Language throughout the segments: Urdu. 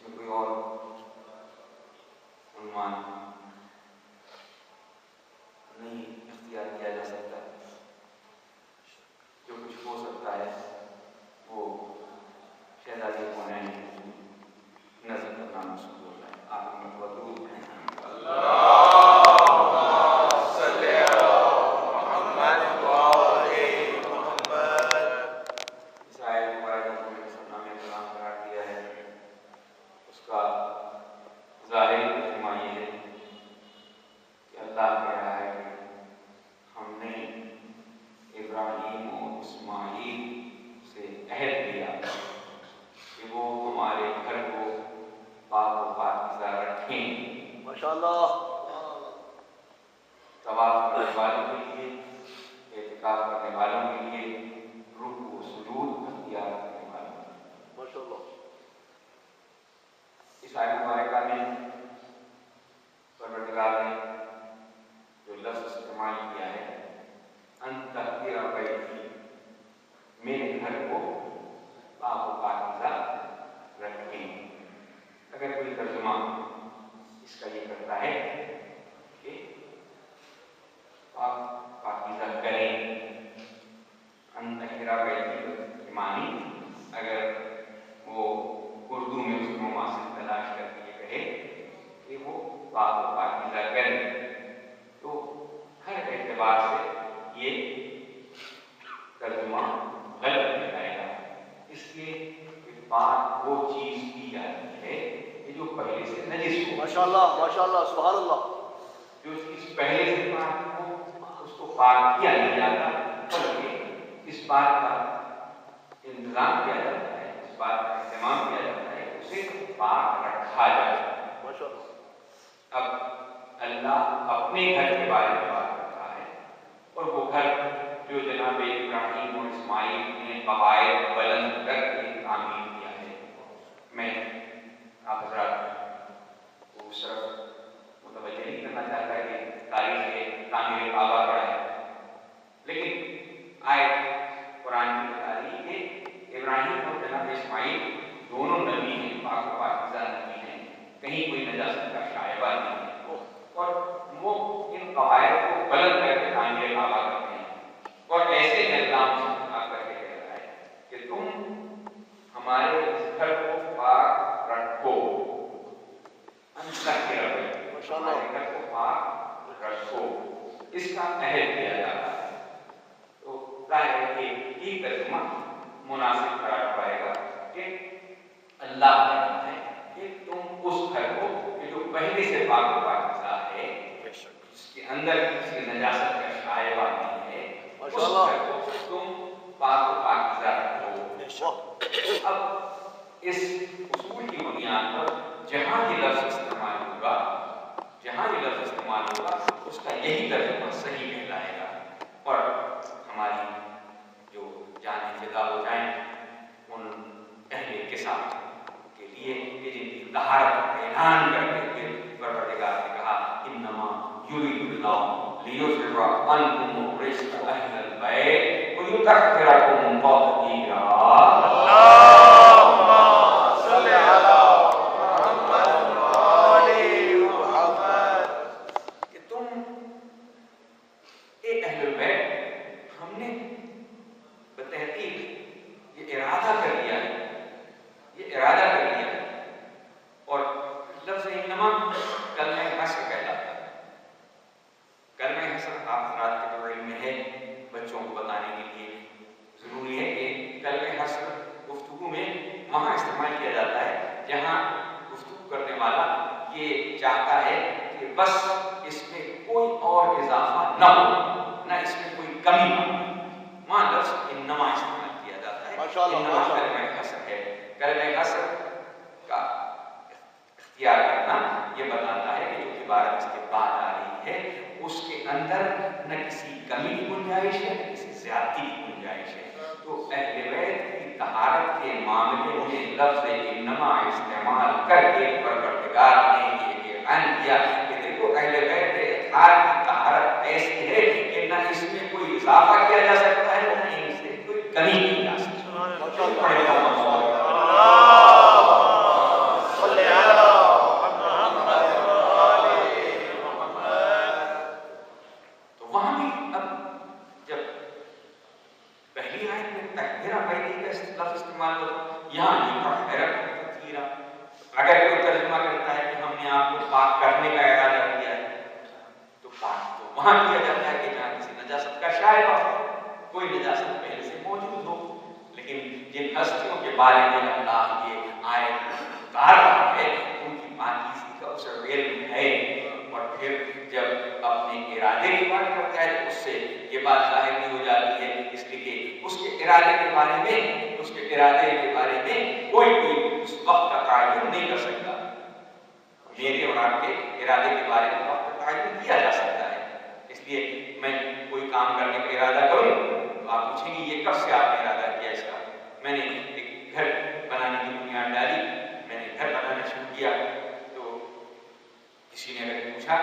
میں کوئی اور عنوان نہیں اختیار کیا جا سکتا. جو کچھ ہو سکتا ہے وہ شہزادی کونین نظر کرنا مشکل ہوتا ہے. آپ ان کو درود پڑھیں. وہاں کیا جاتا ہے کہ جہاں کسی نجاست کا شائبہ ہو، کوئی نجاست پہلے سے موجود ہو. لیکن جن ہستیوں کے بارے میں اللہ یہ آیت اتار رہا ہے ان کی پاکیزگی کا اس علم ہے. اور پھر جب اپنے ارادے کی بات کرتا ہے تو اس سے یہ بات ظاہر نہیں ہو جاتی ہے، اس لیے کہ اس کے ارادے کے بارے میں کوئی بھی اس وقت کا تعین نہیں کر سکتا. میرے اور آپ کے ارادے کے بارے میں وقت کا تعین کیا جا سکتا ہے. اس لیے میں کوئی کام کرنے کا ارادہ کروں تو آپ پوچھیں گے یہ کب سے آپ نے ارادہ کیا اس کا؟ میں نے ایک گھر بنانے کی بنیاد ڈالی، میں نے گھر بنانا شروع کیا تو کسی نے اگر پوچھا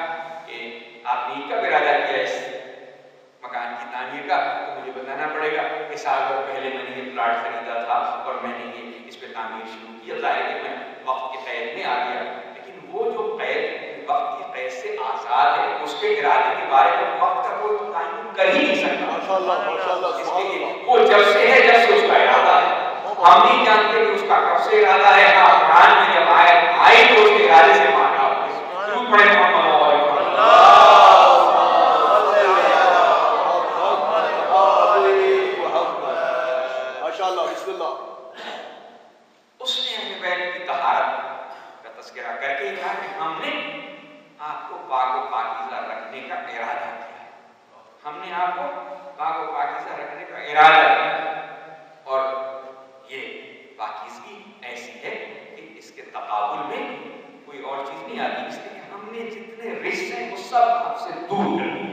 کہ آپ نے کب ارادہ کیا اس مکان کی تعمیر کا، تو مجھے بتانا پڑے گا کہ سال بھر پہلے میں نے یہ پلاٹ خریدا تھا اور میں نے یہ اس پہ تعمیر شروع کیا. ظاہر ہے میں وقت کے قید میں آ گیا، لیکن وہ جو قید وقت کی قید سے آزاد ہے اس کے ارادے کے بارے میں وقت کا کوئی تعین کر ہی نہیں سکتا. اس لیے وہ جب سے ہے جب سے اس کا ارادہ ہے. ہم نہیں جانتے کہ اس کا کب سے ارادہ ہے. ہاں قرآن میں جب آئی تو اس کے ارادے سے مانا ضرور پڑے محمد اس نے اپنے بیت کی طہارت کا تذکرہ کر کے کہا کہ ہم نے آپ کو پاک و پاکیزہ رکھنے کا ارادہ کیا. ہم نے آپ کو پاک و پاکیزہ رکھنے کا ارادہ کیا اور یہ پاکیزگی ایسی ہے کہ اس کے تقابل میں کوئی اور چیز نہیں آتی. اس لیے ہم نے جتنے رزق ہیں وہ سب آپ سے دور کر دیے.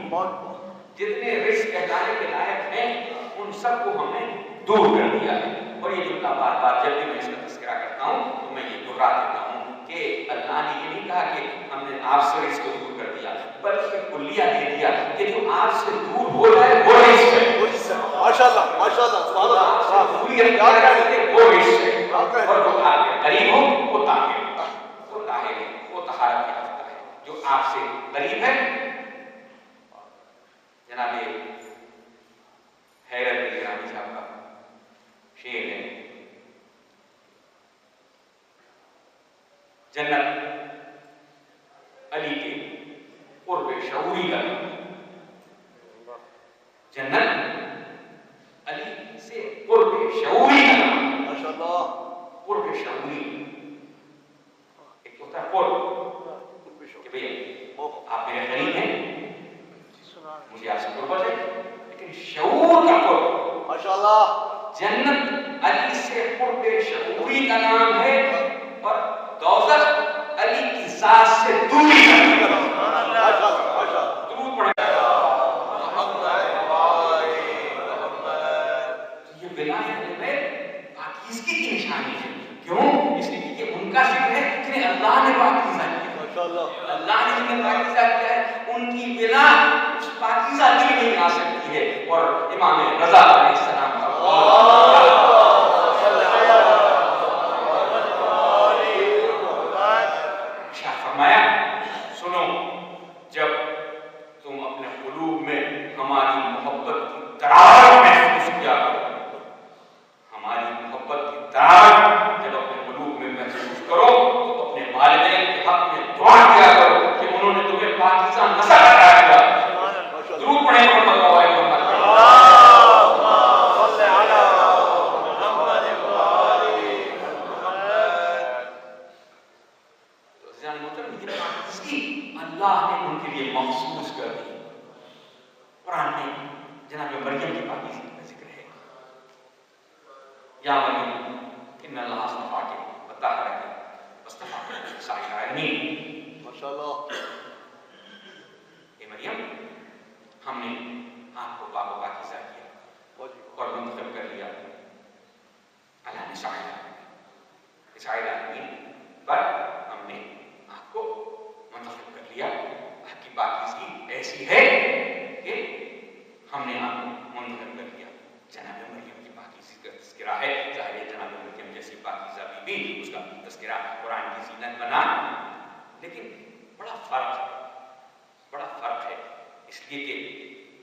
جتنے رزق کہلانے کے لائق ہیں ان سب کو ہم نے دور کر دیا ہے. اور یہ جملہ بار بار جب بھی میں اس کا تذکرہ کرتا ہوں تو میں یہ دہرا دیتا ہوں کہ اللہ نے یہ نہیں کہا کہ ہم نے آپ سے رزق کو دور کر دیا، بلکہ کلیہ دے دیا کہ جو آپ سے دور ہو جائے وہ رزق ہے. ماشاءاللہ ماشاءاللہ سبحان اللہ. دوری اختیار کرتے وہ رزق ہے اور جو آپ کے قریب ہو وہ طاہر ہے، وہ طاہر ہے، وہ طہارت یافتہ ہے. جو آپ سے قریب ہے جناب حیرت علی گرامی صاحب کا شعر ہے، جنت علی کے قرب شعوری کا نام. جنت علی سے قرب شعوری کا نام. ماشاءاللہ. قرب شعوری ایک ہوتا ہے قرب کہ بھئی آپ میرے قریب ہیں، مجھے آپ سے قربت ہے، لیکن شعور کا قرب. ماشاءاللہ. جنت علی سے قرب شعوری کا نام ہے اور دوزخ علی کی ذات سے دوری کا نام ہے. درود پڑھیں. یہ ولایت میں پاکیزگی کی نشانی ہے. کیوں؟ اس لیے کہ ان کا ذکر ہے جنہیں اللہ نے پاکیزہ کیا. اللہ نے جنہیں پاکیزہ کیا ہے ان کی بلا اس پاکیزہ دل میں آ سکتی ہے. اور امام رضا علیہ السلام کا فرمایا سنو، جب تم اپنے قلوب میں ہماری محبت کی تراوت محسوس کیا کرو، ہماری محبت کی تراوت جب اپنے قلوب میں محسوس کرو تو اپنے والدین کے حق میں دعا کیا کرو کہ انہوں نے تمہیں پاکیزہ نسل عطا کیا. درود پڑھیں محمد و آل محمد. اللہ نے ان کے لیے مخصوص کر دی. قرآن میں جناب مریم کی پاکیزگی کا ذکر ہے. یا مریم ان اللہ اصطفاک وطہرک واصطفاک علی نساء العالمین. ماشاءاللہ. اے مریم ہم نے آپ کو پاک و پاکیزہ کیا اور منتخب کر لیا علی نساء العالمین پر ہم نے آپ کو منتخب کر لیا. آپ کی پاکیزگی ایسی ہے کہ ہم نے آپ کو منتخب کر لیا. جناب مریم کی پاکیزگی کا تذکرہ ہے. ظاہر ہے جناب مریم جیسی پاکیزہ بی بی اس کا تذکرہ قرآن کی زینت بنا، لیکن بڑا فرق ہے. اس لیے کہ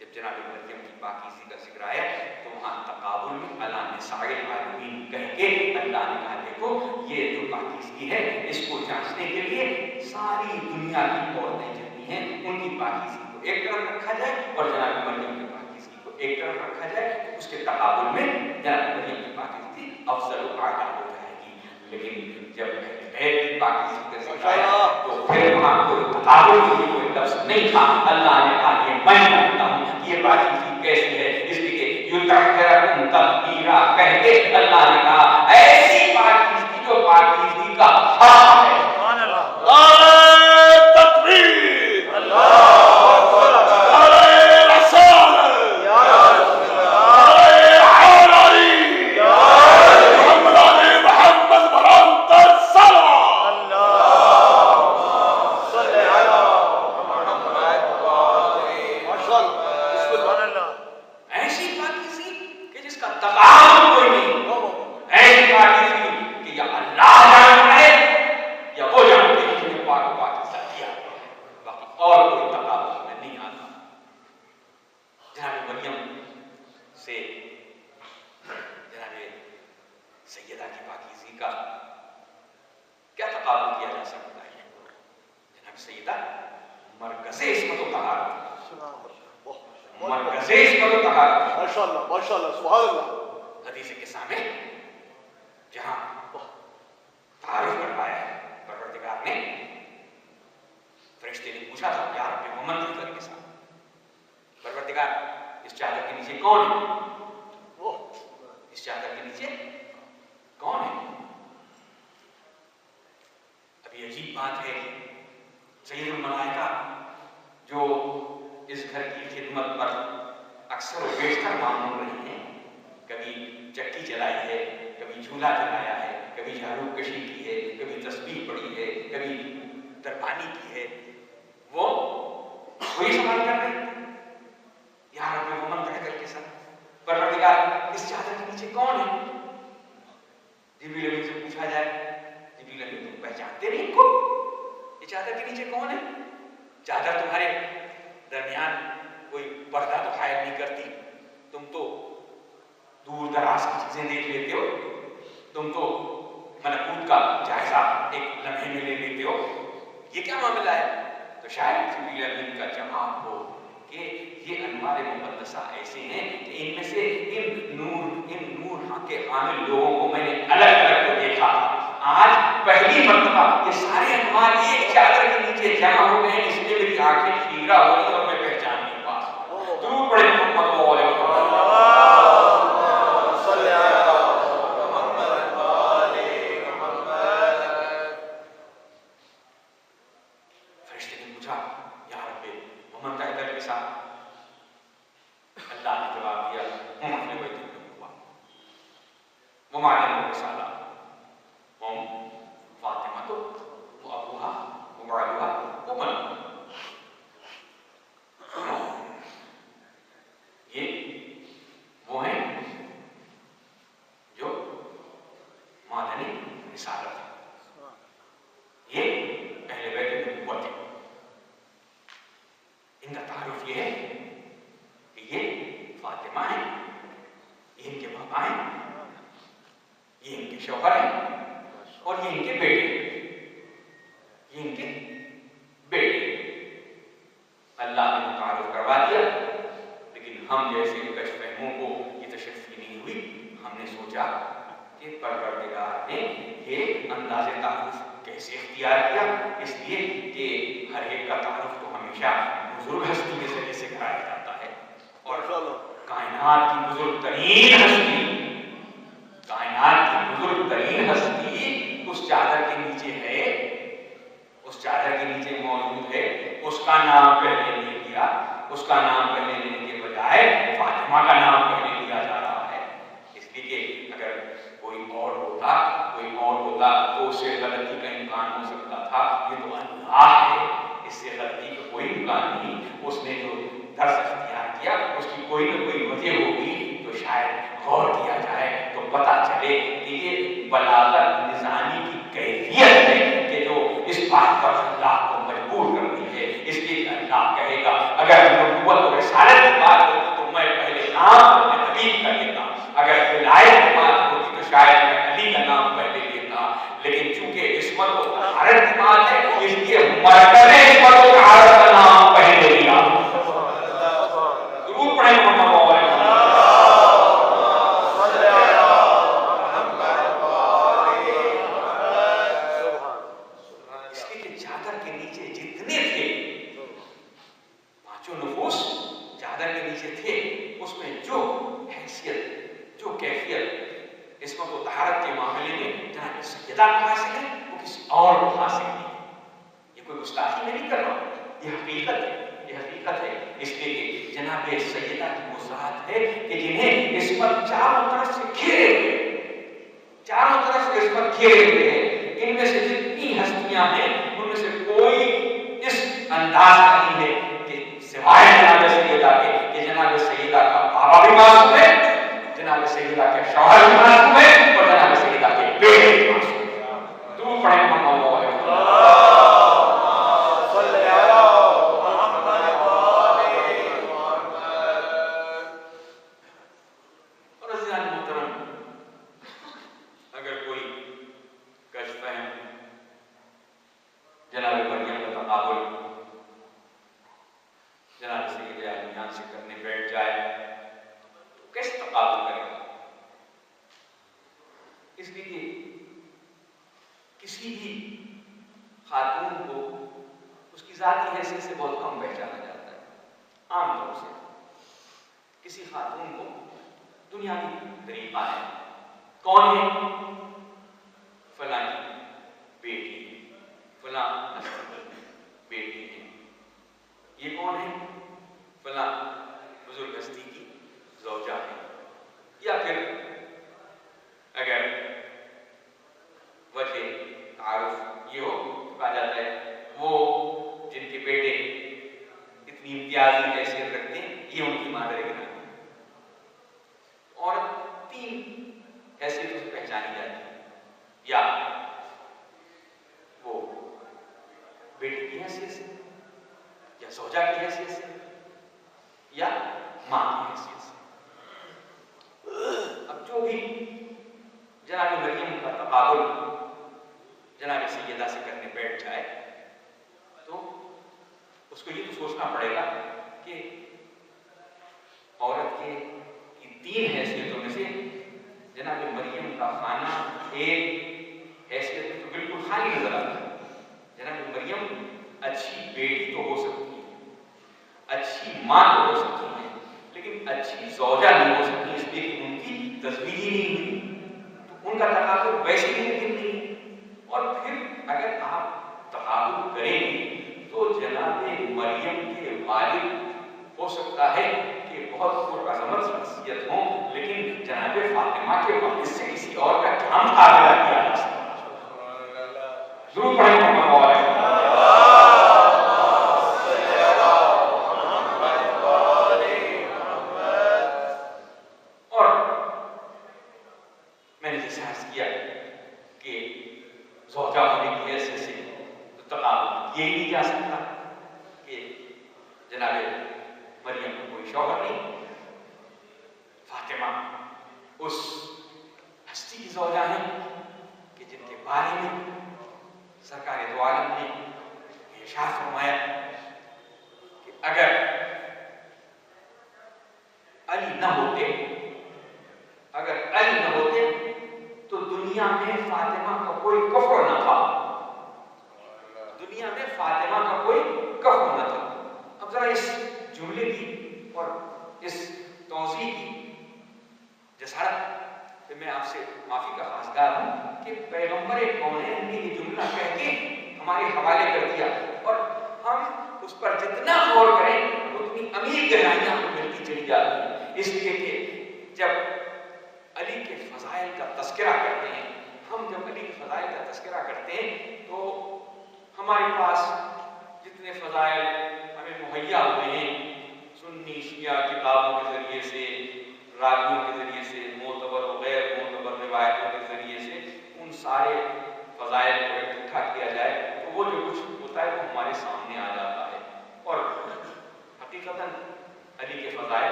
جب جناب مریم کی پاکیزگی کا ذکر آیا تو وہاں تقابل میں علی نساء العالمین کہہ کے اللہ نے کہا دیکھو یہ جو پاکیزگی ہے اس کو جانچنے کے لیے ساری دنیا کی عورتیں جتنی ہیں ان کی پاکیزگی کو ایک طرف رکھا جائے اور جناب مریم کی پاکیزگی کو ایک طرف رکھا جائے، اس کے تقابل میں جناب مریم کی پاکیزگی افضل و اعلیٰ ہو جائے گی. لیکن جب بیت کی پاکیزگی کا ذکر آیا تو پھر وہاں کوئی تقابل کی کوئی لفظ نہیں تھا. اللہ نے کہا یہ میں جانتا ہوں کہ یہ پاکیزگی کیسی ہے، اس لیے یطہرکم تطہیرا کہہ کے اللہ نے کہا ایسی پاکیزگی جو پاکیزگی کا حق ہے. سبحان اللہ. مرکز عصمت و طہارت کا نام پہلے لیا. جو کیفیت عصمت و طہارت کے معاملے میں جناب سیدہ کو حاصل ہے وہ کسی اور کو حاصل نہیں ہے۔ یہ کوئی گستاخی میں نہیں کر رہا ہوں، یہ حقیقت ہے، یہ حقیقت ہے۔ اس لیے کہ جناب سیدہ کی وہ ذات ہے کہ جنہیں عصمت چاروں طرف سے گھیرے ہوئے، چاروں طرف سے عصمت گھیرے ہوئے ہے۔ ان میں سے جتنی ہستیاں ہیں ان میں سے کوئی اس انداز کا نہیں ہے کہ سوائے جناب سیدہ کے کہ جناب سیدہ کا بابا بھی معصوم ہے، جناب سیدہ کے شوہر بھی معصوم ہے، اور جناب سیدہ کے بیٹے بھی معصوم ہے۔ درود پڑھیں محمد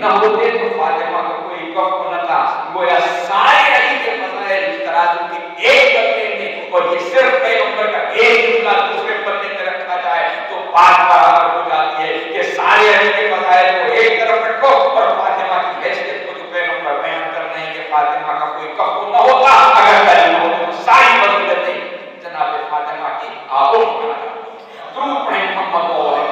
نہ ہوتے تو فاطمہ کا کوئی کف نہ تھا. گویا سارے علی کے فضائل ترازو کے ایک پلے میں اور یہ صرف پیغمبر کا ایک جملہ دوسرے پلے میں رکھا جائے تو بات برابر ہو جاتی ہے کہ سارے علی کے فضائل کو ایک طرف رکھو اور فاطمہ کی حیثیت کو جو پیغمبر بیان کر رہے ہیں کہ فاطمہ کا کوئی کف نہ ہوتا اگر پہلے نہ ہوتے تو ساری فضیلتیں جناب فاطمہ کی آبوں میں آ جاتی ہیں. درود پڑھیں محمد و آل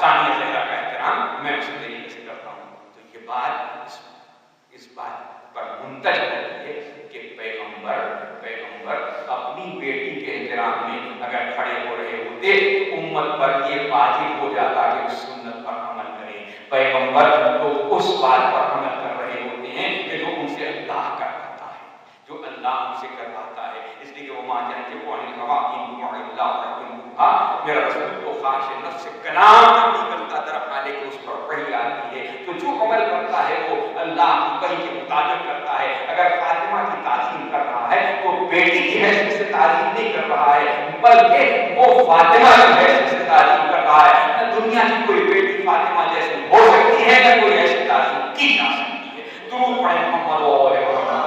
ثانیہ زہرا کا احترام میں اسی طریقے سے کرتا ہوں. تو یہ بات اس بات پر منتج ہوتی ہے کہ پیغمبر اپنی بیٹی کے احترام میں اگر کھڑے ہو رہے ہوتے تو امت پر یہ واجب ہو جاتا کہ اس سنت پر عمل کریں. پیغمبر تو اس بات پر عمل کر رہے ہوتے ہیں کہ جو ان سے اللہ کرواتا ہے، جو اللہ ان سے کرواتا ہے. اس لیے کہ وہ ماں جانتے کو میرا رسول تو خواہش نفس سے کلام نہیں کرتا، در حالے کہ اس پر وحی آتی ہے. تو جو عمل کرتا ہے وہ اللہ کی وحی کے مطابق کرتا ہے. اگر فاطمہ کی تعظیم کر رہا ہے تو بیٹی کی حیثیت سے تعظیم نہیں کر رہا ہے، بلکہ وہ فاطمہ کی حیثیت سے تعظیم کر رہا ہے. نہ دنیا کی کوئی بیٹی فاطمہ جیسی ہو سکتی ہے، نہ کوئی ایسی تعظیم کی جا سکتی ہے. درود پڑھیں محمد و آل محمد.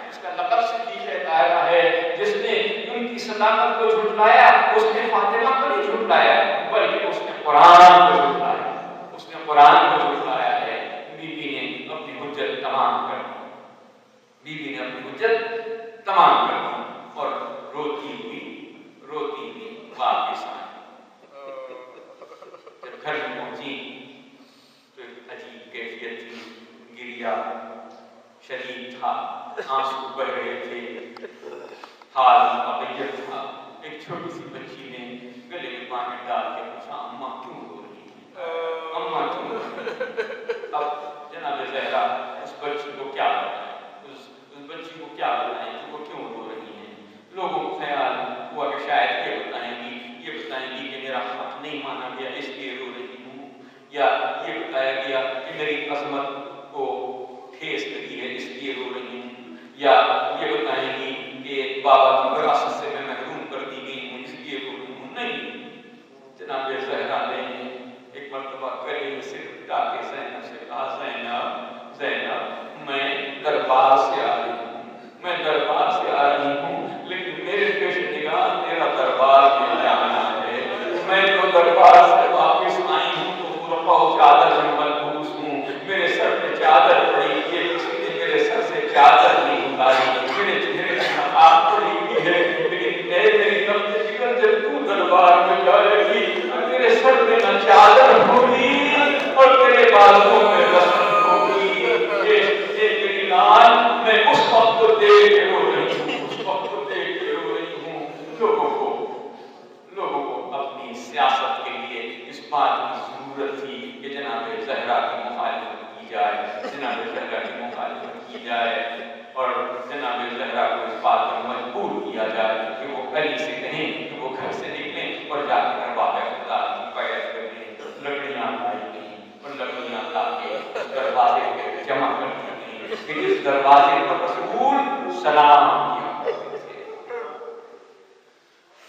اس کا لقب صدیق طاہرہ ہے. صداقت کو جھٹلایا، اس نے فاطمہ کو نہیں جھٹلایا، بلکہ اس نے قرآن کو جھٹلایا، اس نے قرآن کو جھٹلایا ہے۔ بی بی نے اپنی حجت تمام کر دی، بی بی نے اپنی حجت تمام کر دی اور روتی ہوئی واپس آئی۔ جب گھر میں پہنچی تو ایک عجیب کیفیت تھی، گریا شدید تھا، آنسو بہ رہے تھے، حال مغیر تھا۔ ایک چھوٹی سی بچی نے گلے میں پانی ڈال کے پوچھا، اماں کیوں رو رہی ہیں؟ اماں کیوں رو رہی ہیں؟ اب جناب زہرا اس بچی کو کیا بتائیں، اس بچی کو کیا بتائیں کہ وہ کیوں رو رہی ہیں؟ لوگوں کو خیال ہوا کہ شاید یہ بتائیں گی کہ میرا حق نہیں مانا گیا اس لیے رو رہی ہوں، یا یہ بتایا گیا کہ میری عظمت کو ٹھیس لگی ہے اس لیے رو رہی ہوں، یا یہ بتائیں گی کہ بابا کی وراثت سے میں محروم کر دی گئی ہوں اس لیے رو رہی ہوں۔ نہیں، جناب زہرا نے ایک مرتبہ گلے میں سر اٹھا کے زینب سے کہا، زینب میں دربار سے آ رہی ہوں، لیکن میرے پیش نگاہ تیرا دربار میں آنا ہے، میں تو دربار سے واپس آئی ہوں تو رفع و چادر میں ملبوس ہوں، میرے سر پہ چادر پڑی ہوئی ہے، کسی نے میرے سر سے چادر نہیں اتاری، میرے چہرے پہ نقاب پڑی ہوئی ہے، لیکن اے میری نبض جگر جب تو دربار میں جائے گی میرے سر پہ نہ چادر ہوگی اور تیرے بالوں میں رسم ہوگی۔ میری لال، میں اس وقت کو دیکھ کے رو رہی ہوں، اس وقت کو دیکھ کے رو رہی ہوں۔ لوگوں کو اپنی سیاست کے لیے اس بات کی ضرورت تھی کہ جناب زہرا کی مخالفت کی جائے، جناب زہرا کی مخالفت کی جائے، اور جناب زہرا کو اس بات پر مجبور کیا جائے کہ وہ علی سے کہیں کہ وہ گھر سے نکلیں اور جا کے ارباب خدا کی بیعت کر لیں۔ لکڑیاں لائی گئیں اور لکڑیاں لا کے اس دروازے پہ جمع کر دی گئیں کہ جس دروازے پر رسول سلام کیا کرتے تھے۔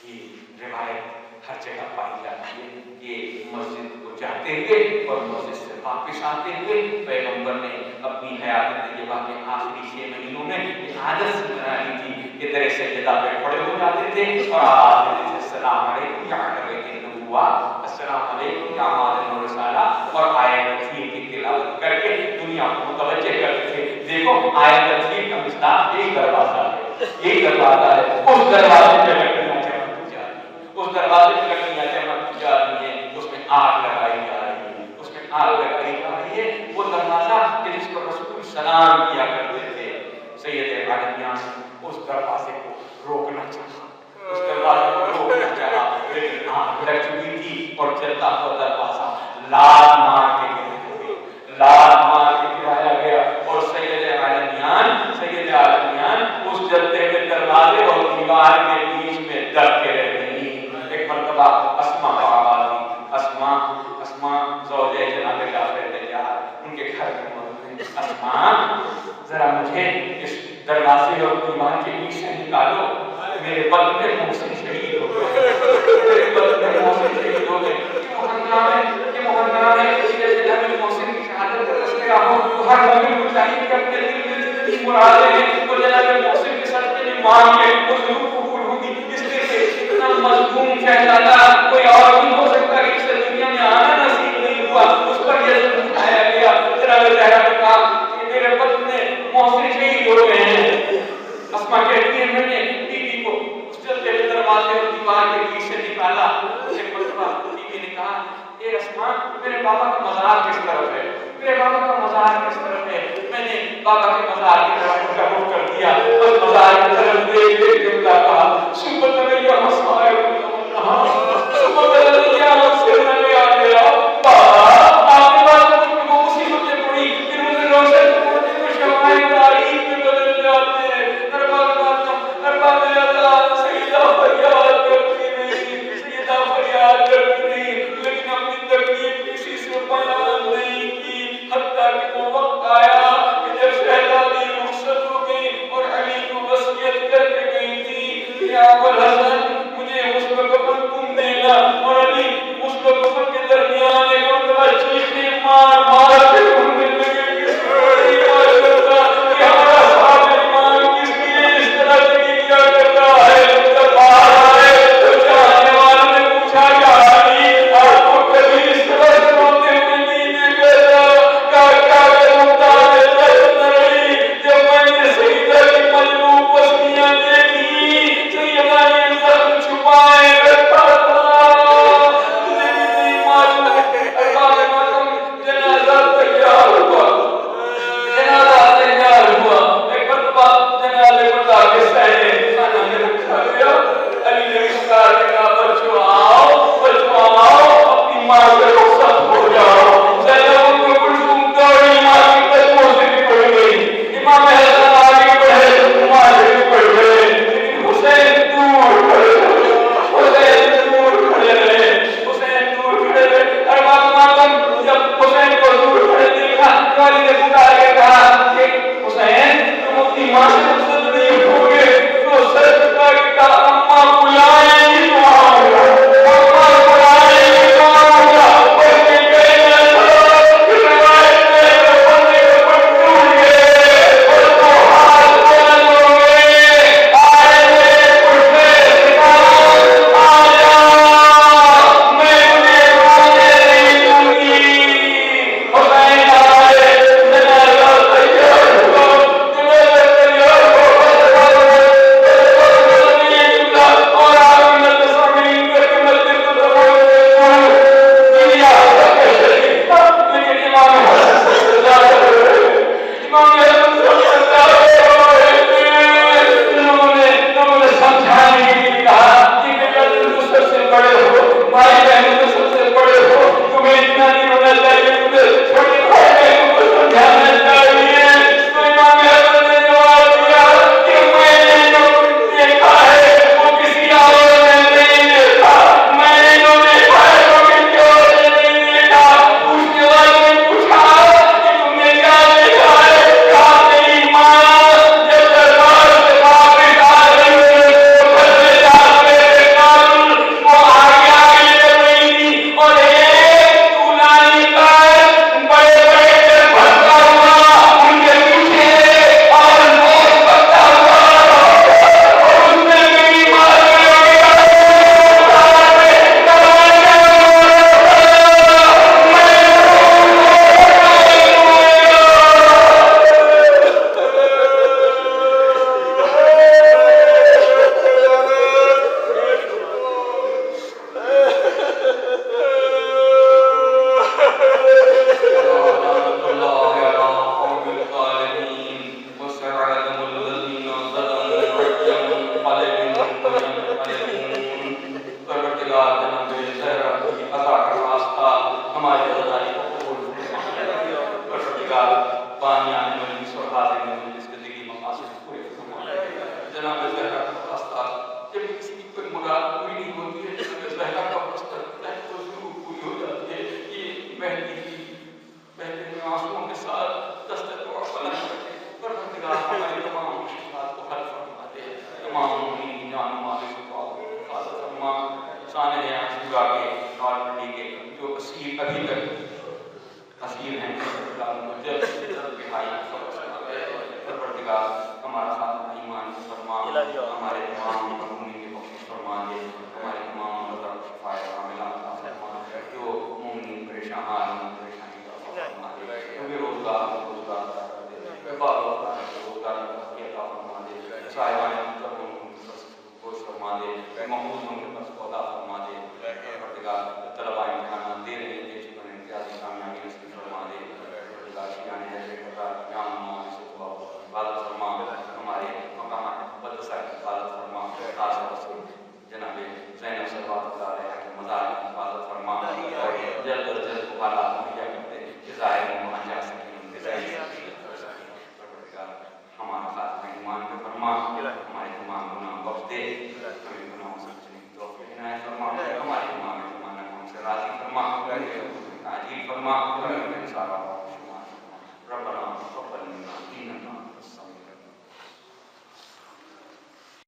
یہ روایت ہر جگہ پائی جاتی ہے کہ مسجد کو جاتے ہوئے اور مسجد سے واپس آتے ہوئے پیغمبر نے اپنی حیات طیبہ کے آخری 6 مہینوں میں ایک عادت سے بنا لی تھی کہ در سیدہ پہ کھڑے ہو جاتے تھے اور آواز دیتے تھے، السلام علیکم یا اہل النبوہ، السلام علیکم یا اعمال الرسالہ، اور آیت تطہیر کی تلاوت کر کے دنیا کو متوجہ کرتے تھے۔ دیکھو آیت تطہیر کا مصداق یہی دروازہ ہے، یہی دروازہ ہے، اس دروازے پہ لکڑیاں جمع کی جا رہی ہیں، اس دروازے پہ لکڑیاں جمع کی جا رہی ہیں، اس میں آگ لگائی جا رہی ہے، اس میں آگ لگائی جا رہی ہے۔ وہ دروازہ کہ جس پر رسول سلام کیا کرتے تھے، سید عالمیان اس دروازے کو روکنا چاہا، اس دروازے کو روکنا چاہا، لیکن آگ لگ چکی تھی اور چلتا ہوا دروازہ لات مار کے گرایا گیا اور سید عالمیان اس جلتے ہوئے دروازے اور دیوار کے بیچ میں دب کے رہ گئی۔ ایک مرتبہ اسما کا آواز دی، اسما زوجہ جناب جعفر تیار ان کے گھر میں موجود ہیں، اسما ذرا مجھے اس دروازے اور دیوار کے بیچ سے نکالو، میرے بدن میں محسن شہید ہو گئے، میرے بدن میں محسن شہید ہو گئے۔ یہ محرم ہے کہ جب محسن کی شہادت کا تذکرہ ہو تو ہر مومن کو چاہیے کہ اپنے دل میں جتنی مرادیں ہیں وہ جناب محسن کے صدقے میں مانگ لے، وہ ضرور قبول ہوگی۔ اس لیے کہ اتنا مظلوم شہزادہ کوئی اور نہیں ہو سکتا کہ اسے دنیا میں آنا نصیب نہیں ہوا، اس پر یہ ظلم اٹھایا گیا۔ جناب زہرا نے کہا کہ میرے بدن میں محسن شہید ہو گئے ہیں۔ اسما کہتی ہے میں نے بیوی کو اس جلتے ہوئے دروازے اور دیوار کے بیچ سے نکالا۔ ایک مرتبہ بیوی نے کہا، اے اسما میرے بابا کا مزار کس طرف ہے؟ میرے بابا کا مزار کس طرف ہے؟ میں نے بابا کے مزار کی طرف رخ کر دیا، بس مزار کی طرف دیکھ دیکھ کے کہا، سبت علیہ مسائل سبت علیہ مسائل بابا آپ کے پاس وہ مصیبتیں پڑی کہ روز روشن پڑھنے میں شمائے تاریخ میں بدل جاتے ہیں۔ ارباب اللہ سیدہ فریاد کرتی رہی، سیدہ فریاد کرتی رہی، لیکن اپنی تکلیف کسی سے بیان نہیں کی، حتیٰ کہ وہ وقت آیا کہ جب شہزادی رخصت ہو گئی اور علی کو وصیت کر کے گئی تھی کہ ابوالحسن مجھے غسل کفن تم دینا، اور علی غسل کفن کے درمیان ایک مرتبہ چیخیں مار مار کے ڈھونڈنے لگے کہ کوئی نہیں کرتا کہ ہمارا صاحب ایمان کس لیے اس طرح سے کیا کرتا ہے، تمام مومنین جان مال کو حفاظت فرما سامنے عاشورہ کے راولپنڈی کے جو اسیر ابھی تک اسیر ہیں جلد رہائی پروردگار ہمارا خاتمہ ایمان فرما ہمارے تمام مظلومین کی بخشش فرما دے ہمارے تمام مطلب شفائے کاملہ عطا فرما جو مومنین پریشان حال ہیں پریشانی کا فرما دے جو بے روزگار عطا دے روزگار عطا فرما دے صاحبان خوش فرما دے محمود ان کے پاس عطا فرما دے پروردگار طلباء امتحانات دے رہے ہیں جس پر امتیازی کامیابی نصیب فرما دے پروردگار شیان ہے جان مال سے حفاظت فرما ہمارے مقامات مقدس کی حفاظت فرما خاص طور سے جناب زینب صلوات اللہ علیہ کے مزار کی حفاظت فرما اور جلد از جلد حالات مہیا کرتے کہ ظاہر میں وہاں جا سکیں پروردگار ہمارا خاتمہ ایمان پہ فرما ہمارے تمام گناہ بخش دے ہمیں گناہوں سے بچنے کی توفیق عنایت فرما ہمارے تمام زمانہ کو ہم سے راضی فرما تعجیل فرما